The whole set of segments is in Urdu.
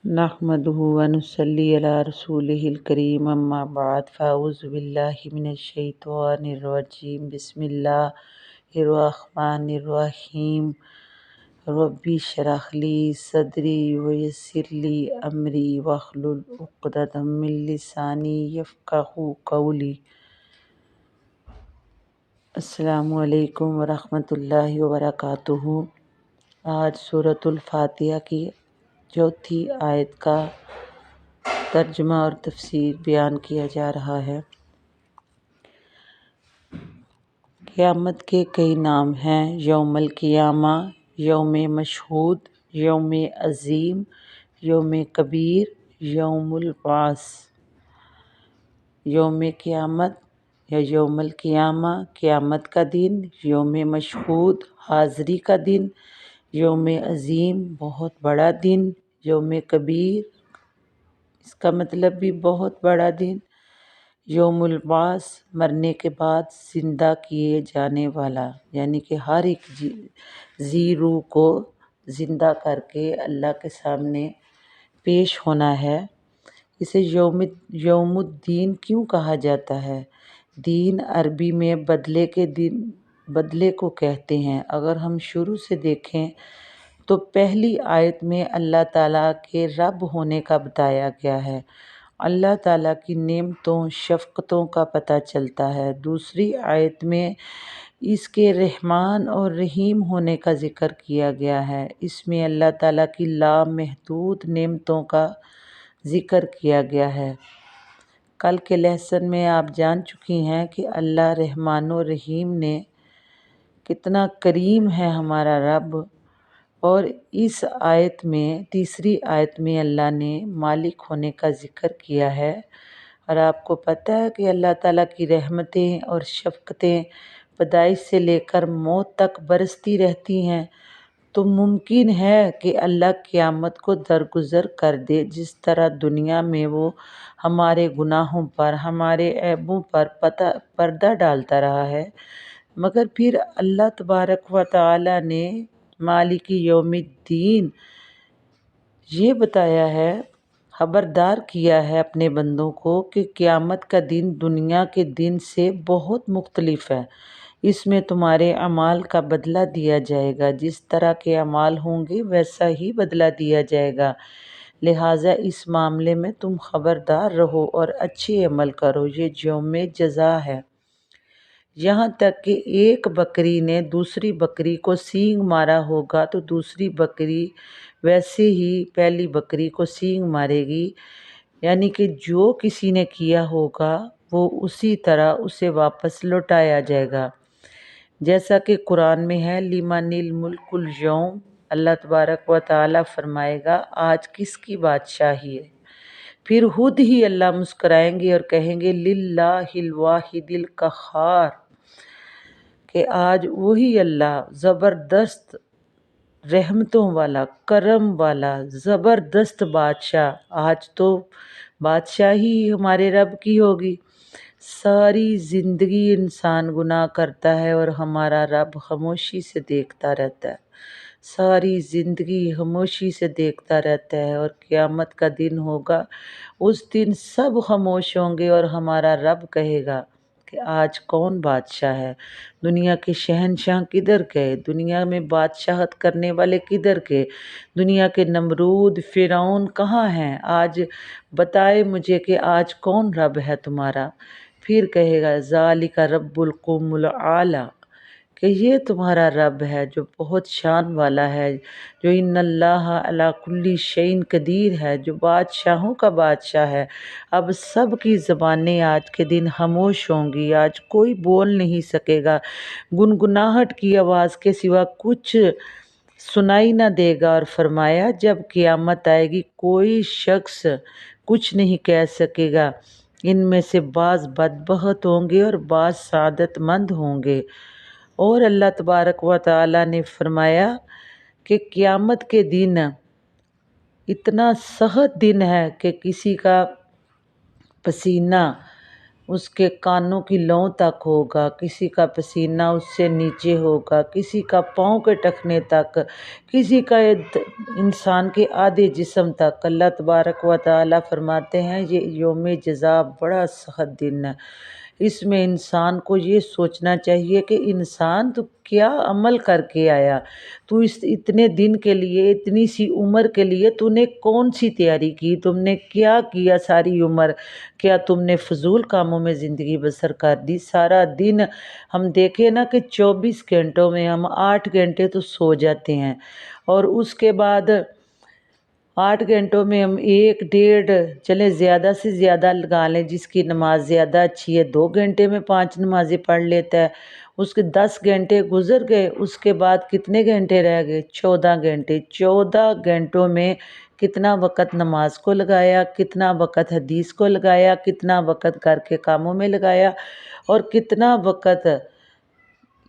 نحمده ونصلي على رسوله الكريم اما بعد فاعوذ بالله من الشیطان الرجیم بسم اللہ الرحمن الرحیم ربی اشرح لی صدری ویسر لی امری واحلل عقدۃ من لسانی یفقہوا قولی۔ السلام علیکم ورحمۃ اللہ وبرکاتہ۔ آج سورۃ الفاتحہ کی چوتھی آیت کا ترجمہ اور تفسیر بیان کیا جا رہا ہے۔ قیامت کے کئی نام ہیں: یوم القیامہ، یوم مشہود، یوم عظیم، یوم کبیر، یوم البعث۔ یوم قیامت یا یوم القیامہ قیامت کا دن، یوم مشہود حاضری کا دن، یوم عظیم بہت بڑا دن، یوم کبیر اس کا مطلب بھی بہت بڑا دن، یوم البعث مرنے کے بعد زندہ کیے جانے والا، یعنی کہ ہر ایک ذی روح کو زندہ کر کے اللہ کے سامنے پیش ہونا ہے۔ اسے یوم الدین کیوں کہا جاتا ہے؟ دین عربی میں بدلے کو کہتے ہیں۔ اگر ہم شروع سے دیکھیں تو پہلی آیت میں اللہ تعالیٰ کے رب ہونے کا بتایا گیا ہے، اللہ تعالیٰ کی نعمتوں شفقتوں کا پتہ چلتا ہے۔ دوسری آیت میں اس کے رحمان اور رحیم ہونے کا ذکر کیا گیا ہے، اس میں اللہ تعالیٰ کی لامحدود نعمتوں کا ذکر کیا گیا ہے۔ کل کے لیسن میں آپ جان چکی ہیں کہ اللہ رحمان و رحیم نے کتنا کریم ہے ہمارا رب، اور اس آیت میں تیسری آیت میں اللہ نے مالک ہونے کا ذکر کیا ہے۔ اور آپ کو پتہ ہے کہ اللہ تعالیٰ کی رحمتیں اور شفقتیں پیدائش سے لے کر موت تک برستی رہتی ہیں، تو ممکن ہے کہ اللہ قیامت کو درگزر کر دے، جس طرح دنیا میں وہ ہمارے گناہوں پر، ہمارے عیبوں پر پردہ ڈالتا رہا ہے، مگر پھر اللہ تبارک و تعالیٰ نے مالک یوم الدین یہ بتایا ہے، خبردار کیا ہے اپنے بندوں کو کہ قیامت کا دن دنیا کے دن سے بہت مختلف ہے۔ اس میں تمہارے اعمال کا بدلہ دیا جائے گا، جس طرح کے اعمال ہوں گے ویسا ہی بدلہ دیا جائے گا، لہٰذا اس معاملے میں تم خبردار رہو اور اچھے عمل کرو، یہ یوم جزا ہے۔ یہاں تک کہ ایک بکری نے دوسری بکری کو سینگ مارا ہوگا تو دوسری بکری ویسے ہی پہلی بکری کو سینگ مارے گی، یعنی کہ جو کسی نے کیا ہوگا وہ اسی طرح اسے واپس لوٹایا جائے گا، جیسا کہ قرآن میں ہے لمن الملک اليوم، اللہ تبارک و تعالیٰ فرمائے گا آج کس کی بادشاہی ہے؟ پھر خود ہی اللہ مسکرائیں گے اور کہیں گے للہ الواحد القہار، کہ آج وہی اللہ زبردست رحمتوں والا، کرم والا، زبردست بادشاہ، آج تو بادشاہی ہمارے رب کی ہوگی۔ ساری زندگی انسان گناہ کرتا ہے اور ہمارا رب خاموشی سے دیکھتا رہتا ہے، ساری زندگی خاموشی سے دیکھتا رہتا ہے، اور قیامت کا دن ہوگا، اس دن سب خاموش ہوں گے اور ہمارا رب کہے گا کہ آج کون بادشاہ ہے؟ دنیا کے شہنشاہ کدھر گئے؟ دنیا میں بادشاہت کرنے والے کدھر گئے؟ دنیا کے نمرود فرعون کہاں ہیں؟ آج بتائے مجھے کہ آج کون رب ہے تمہارا؟ پھر کہے گا ذالک رب القوم الاعلیٰ، کہ یہ تمہارا رب ہے جو بہت شان والا ہے، جو ان اللہ علی کل شیء قدیر ہے، جو بادشاہوں کا بادشاہ ہے۔ اب سب کی زبانیں آج کے دن خاموش ہوں گی، آج کوئی بول نہیں سکے گا، گنگناہٹ کی آواز کے سوا کچھ سنائی نہ دے گا، اور فرمایا جب قیامت آئے گی کوئی شخص کچھ نہیں کہہ سکے گا، ان میں سے بعض بدبخت ہوں گے اور بعض سعادت مند ہوں گے۔ اور اللہ تبارک و تعالیٰ نے فرمایا کہ قیامت کے دن اتنا سخت دن ہے کہ کسی کا پسینہ اس کے کانوں کی لوں تک ہوگا، کسی کا پسینہ اس سے نیچے ہوگا، کسی کا پاؤں کے ٹخنے تک، کسی کا انسان کے آدھے جسم تک۔ اللہ تبارک و تعالیٰ فرماتے ہیں یہ یوم جزا بڑا سخت دن ہے۔ اس میں انسان کو یہ سوچنا چاہیے کہ انسان تو کیا عمل کر کے آیا، تو اس اتنے دن کے لیے، اتنی سی عمر کے لیے تو نے کون سی تیاری کی، تم نے کیا کیا ساری عمر؟ کیا تم نے فضول کاموں میں زندگی بسر کر دی؟ سارا دن ہم دیکھیں نا کہ 24 گھنٹوں میں ہم 8 گھنٹے تو سو جاتے ہیں، اور اس کے بعد 8 گھنٹوں میں ہم 1 1.5 چلے زیادہ سے زیادہ لگا لیں، جس کی نماز زیادہ اچھی ہے 2 گھنٹے میں 5 نمازیں پڑھ لیتا ہے، اس کے 10 گھنٹے گزر گئے، اس کے بعد کتنے گھنٹے رہ گئے؟ 14 گھنٹے۔ 14 گھنٹوں میں کتنا وقت نماز کو لگایا، کتنا وقت حدیث کو لگایا، کتنا وقت گھر کے کاموں میں لگایا، اور کتنا وقت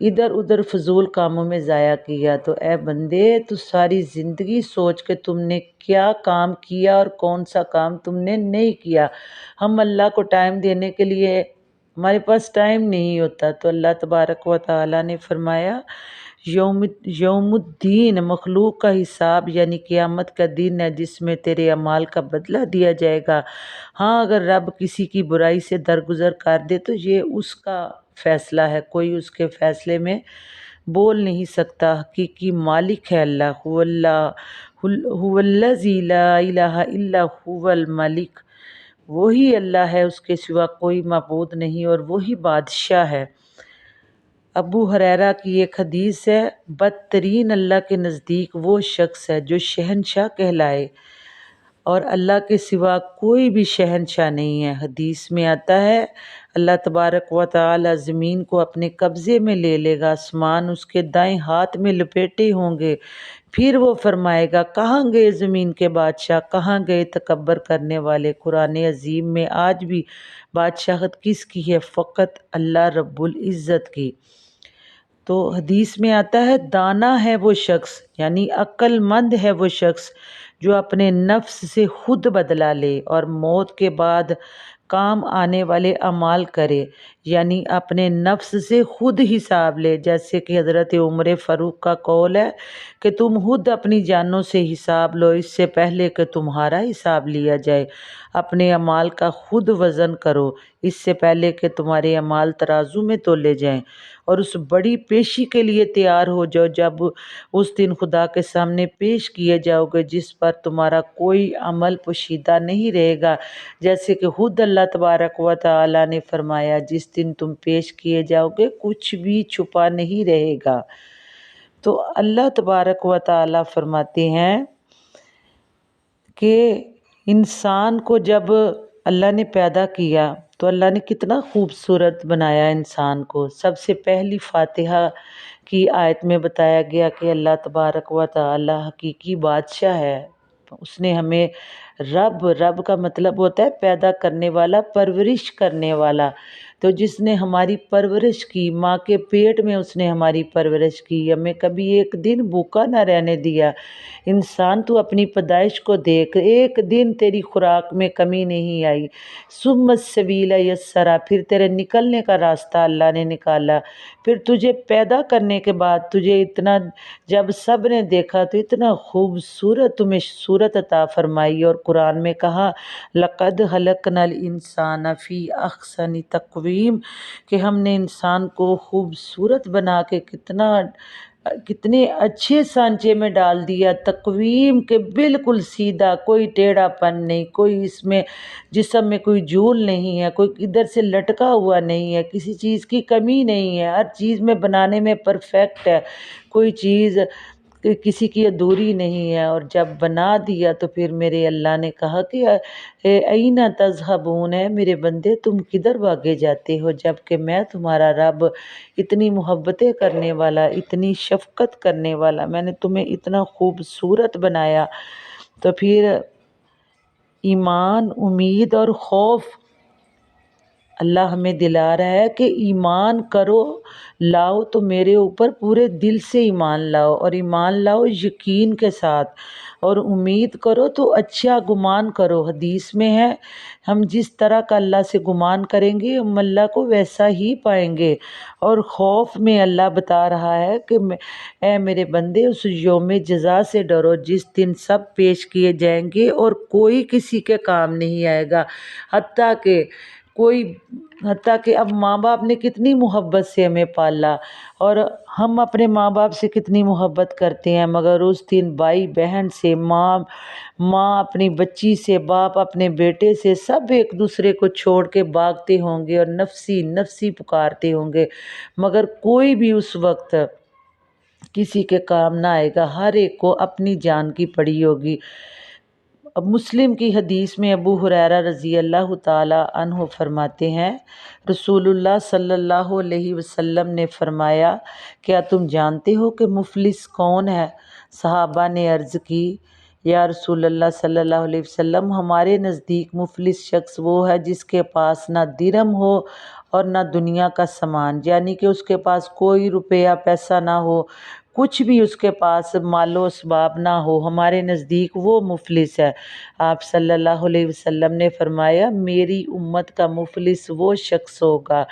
ادھر ادھر فضول کاموں میں ضائع کیا۔ تو اے بندے، تو ساری زندگی سوچ کے تم نے کیا کام کیا اور کون سا کام تم نے نہیں کیا۔ ہم اللہ کو ٹائم دینے کے لیے ہمارے پاس ٹائم نہیں ہوتا، تو اللہ تبارک و تعالیٰ نے فرمایا یوم الدین، مخلوق کا حساب یعنی قیامت کا دن ہے جس میں تیرے اعمال کا بدلہ دیا جائے گا۔ ہاں، اگر رب کسی کی برائی سے درگزر کر دے تو یہ اس کا فیصلہ ہے، کوئی اس کے فیصلے میں بول نہیں سکتا۔ حقیقی مالک ہے اللہ، هو الذی لا الہ الا هو الملک، وہی اللہ ہے، اس کے سوا کوئی معبود نہیں، اور وہی بادشاہ ہے۔ ابو ہریرہ کی ایک حدیث ہے، بدترین اللہ کے نزدیک وہ شخص ہے جو شہنشاہ کہلائے، اور اللہ کے سوا کوئی بھی شہنشاہ نہیں ہے۔ حدیث میں آتا ہے اللہ تبارک و تعالی زمین کو اپنے قبضے میں لے لے گا، آسمان اس کے دائیں ہاتھ میں لپیٹے ہوں گے، پھر وہ فرمائے گا کہاں گئے زمین کے بادشاہ، کہاں گئے تکبر کرنے والے؟ قرآن عظیم میں آج بھی بادشاہت کس کی ہے؟ فقط اللہ رب العزت کی۔ تو حدیث میں آتا ہے دانا ہے وہ شخص، یعنی عقل مند ہے وہ شخص جو اپنے نفس سے خود بدلہ لے اور موت کے بعد کام آنے والے اعمال کرے، یعنی اپنے نفس سے خود حساب لے، جیسے کہ حضرت عمر فاروق کا قول ہے کہ تم خود اپنی جانوں سے حساب لو اس سے پہلے کہ تمہارا حساب لیا جائے، اپنے اعمال کا خود وزن کرو اس سے پہلے کہ تمہارے اعمال ترازو میں تولے جائیں، اور اس بڑی پیشی کے لیے تیار ہو جاؤ جب اس دن خدا کے سامنے پیش کیے جاؤ گے جس پر تمہارا کوئی عمل پوشیدہ نہیں رہے گا، جیسے کہ خود اللہ تبارک و تعالیٰ نے فرمایا جس دن تم پیش کیے جاؤ گے کچھ بھی چھپا نہیں رہے گا۔ تو اللہ تبارک و تعالیٰ فرماتے ہیں کہ انسان کو جب اللہ نے پیدا کیا تو اللہ نے کتنا خوبصورت بنایا انسان کو۔ سب سے پہلی فاتحہ کی آیت میں بتایا گیا کہ اللہ تبارک و تعالی حقیقی بادشاہ ہے، اس نے ہمیں رب کا مطلب ہوتا ہے پیدا کرنے والا، پرورش کرنے والا، تو جس نے ہماری پرورش کی، ماں کے پیٹ میں اس نے ہماری پرورش کی، ہمیں کبھی ایک دن بھوکا نہ رہنے دیا۔ انسان تو اپنی پیدائش کو دیکھ، ایک دن تیری خوراک میں کمی نہیں آئی، ثم السبیل یسرا، پھر تیرے نکلنے کا راستہ اللہ نے نکالا، پھر تجھے پیدا کرنے کے بعد تجھے اتنا، جب سب نے دیکھا تو اتنا خوبصورت تمہیں صورت عطا فرمائی، اور قرآن میں کہا لَقَدْ خَلَقْنَا الْإِنسَانَ فِي أَحْسَنِ تَقْوِيمٍ، کہ ہم نے انسان کو خوبصورت بنا کے کتنے اچھے سانچے میں ڈال دیا، تقویم کے بالکل سیدھا، کوئی ٹیڑھا پن نہیں، کوئی اس میں جسم میں کوئی جھول نہیں ہے، کوئی ادھر سے لٹکا ہوا نہیں ہے، کسی چیز کی کمی نہیں ہے، ہر چیز میں بنانے میں پرفیکٹ ہے، کوئی چیز کسی کی ادھوری نہیں ہے۔ اور جب بنا دیا تو پھر میرے اللہ نے کہا کہ این تذہبون، ہے میرے بندے تم کدھر بھاگے جاتے ہو، جب کہ میں تمہارا رب اتنی محبتیں کرنے والا، اتنی شفقت کرنے والا، میں نے تمہیں اتنا خوبصورت بنایا۔ تو پھر ایمان، امید اور خوف اللہ ہمیں دلا رہا ہے کہ ایمان کرو، لاؤ تو میرے اوپر پورے دل سے ایمان لاؤ، اور ایمان لاؤ یقین کے ساتھ، اور امید کرو تو اچھا گمان کرو۔ حدیث میں ہے ہم جس طرح کا اللہ سے گمان کریں گے ہم اللہ کو ویسا ہی پائیں گے۔ اور خوف میں اللہ بتا رہا ہے کہ اے میرے بندے اس یوم جزا سے ڈرو جس دن سب پیش کیے جائیں گے اور کوئی کسی کے کام نہیں آئے گا، حتیٰ کہ اب ماں باپ نے کتنی محبت سے ہمیں پالا اور ہم اپنے ماں باپ سے کتنی محبت کرتے ہیں، مگر اس دن بھائی بہن سے، ماں اپنی بچی سے، باپ اپنے بیٹے سے، سب ایک دوسرے کو چھوڑ کے بھاگتے ہوں گے اور نفسی نفسی پکارتے ہوں گے، مگر کوئی بھی اس وقت کسی کے کام نہ آئے گا، ہر ایک کو اپنی جان کی پڑی ہوگی۔ اب مسلم کی حدیث میں ابو ہریرہ رضی اللہ تعالی عنہ فرماتے ہیں رسول اللہ صلی اللہ علیہ وسلم نے فرمایا کیا تم جانتے ہو کہ مفلس کون ہے؟ صحابہ نے عرض کی یا رسول اللہ صلی اللہ علیہ وسلم ہمارے نزدیک مفلس شخص وہ ہے جس کے پاس نہ درہم ہو اور نہ دنیا کا سامان، یعنی کہ اس کے پاس کوئی روپیہ پیسہ نہ ہو، کچھ بھی اس کے پاس مال و اسباب نہ ہو، ہمارے نزدیک وہ مفلس ہے۔ آپ صلی اللہ علیہ وسلم نے فرمایا میری امت کا مفلس وہ شخص ہوگا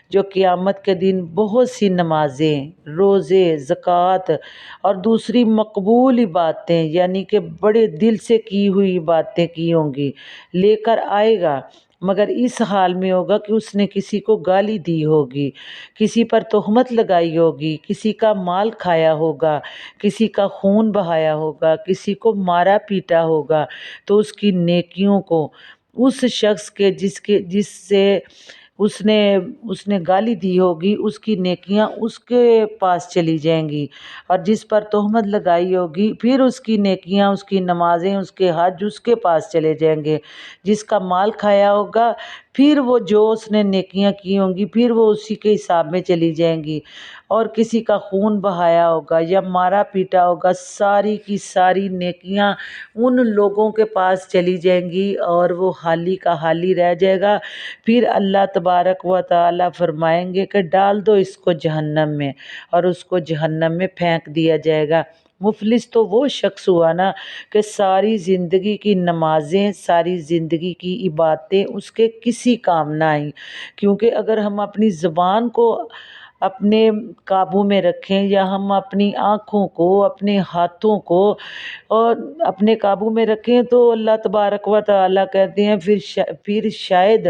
جو قیامت کے دن بہت سی نمازیں، روزے، زکوٰۃ اور دوسری مقبول عبادتیں یعنی کہ بڑے دل سے کی ہوئی عبادتیں کی ہوں گی لے کر آئے گا، مگر اس حال میں ہوگا کہ اس نے کسی کو گالی دی ہوگی، کسی پر تہمت لگائی ہوگی، کسی کا مال کھایا ہوگا، کسی کا خون بہایا ہوگا، کسی کو مارا پیٹا ہوگا، تو اس کی نیکیوں کو اس شخص کے جس سے اس نے گالی دی ہوگی اس کی نیکیاں اس کے پاس چلی جائیں گی، اور جس پر تہمت لگائی ہوگی پھر اس کی نیکیاں، اس کی نمازیں، اس کے حج اس کے پاس چلے جائیں گے، جس کا مال کھایا ہوگا پھر وہ جو اس نے نیکیاں کی ہوں گی پھر وہ اسی کے حساب میں چلی جائیں گی، اور کسی کا خون بہایا ہوگا یا مارا پیٹا ہوگا ساری کی ساری نیکیاں ان لوگوں کے پاس چلی جائیں گی اور وہ حالی کا حالی رہ جائے گا۔ پھر اللہ تبارک و تعالی فرمائیں گے کہ ڈال دو اس کو جہنم میں، اور اس کو جہنم میں پھینک دیا جائے گا۔ مفلس تو وہ شخص ہوا نا کہ ساری زندگی کی نمازیں، ساری زندگی کی عبادتیں اس کے کسی کام نہ آئیں، کیونکہ اگر ہم اپنی زبان کو اپنے قابو میں رکھیں یا ہم اپنی آنکھوں کو، اپنے ہاتھوں کو اور اپنے قابو میں رکھیں تو اللہ تبارک و تعالیٰ کہتے ہیں پھر شاید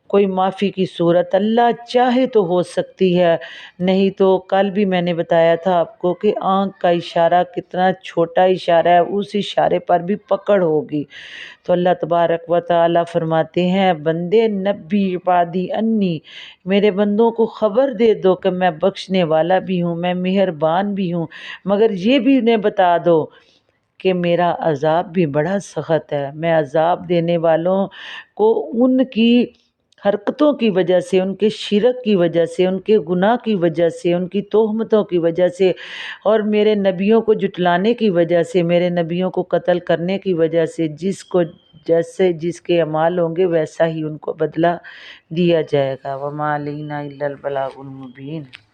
کوئی معافی کی صورت اللہ چاہے تو ہو سکتی ہے، نہیں تو کل بھی میں نے بتایا تھا آپ کو کہ آنکھ کا اشارہ کتنا چھوٹا اشارہ ہے، اس اشارے پر بھی پکڑ ہوگی۔ تو اللہ تبارک و تعالیٰ فرماتے ہیں بندے نبی عبادی انی، میرے بندوں کو خبر دے دو کہ میں بخشنے والا بھی ہوں، میں مہربان بھی ہوں، مگر یہ بھی انہیں بتا دو کہ میرا عذاب بھی بڑا سخت ہے، میں عذاب دینے والوں کو ان کی حرکتوں کی وجہ سے، ان کے شرک کی وجہ سے، ان کے گناہ کی وجہ سے، ان کی تہمتوں کی وجہ سے اور میرے نبیوں کو جھٹلانے کی وجہ سے، میرے نبیوں کو قتل کرنے کی وجہ سے جس کے اعمال ہوں گے ویسا ہی ان کو بدلہ دیا جائے گا۔ وَمَا عَلَيْنَا إِلَّا الْبَلَاغُ الْمُبِينُ۔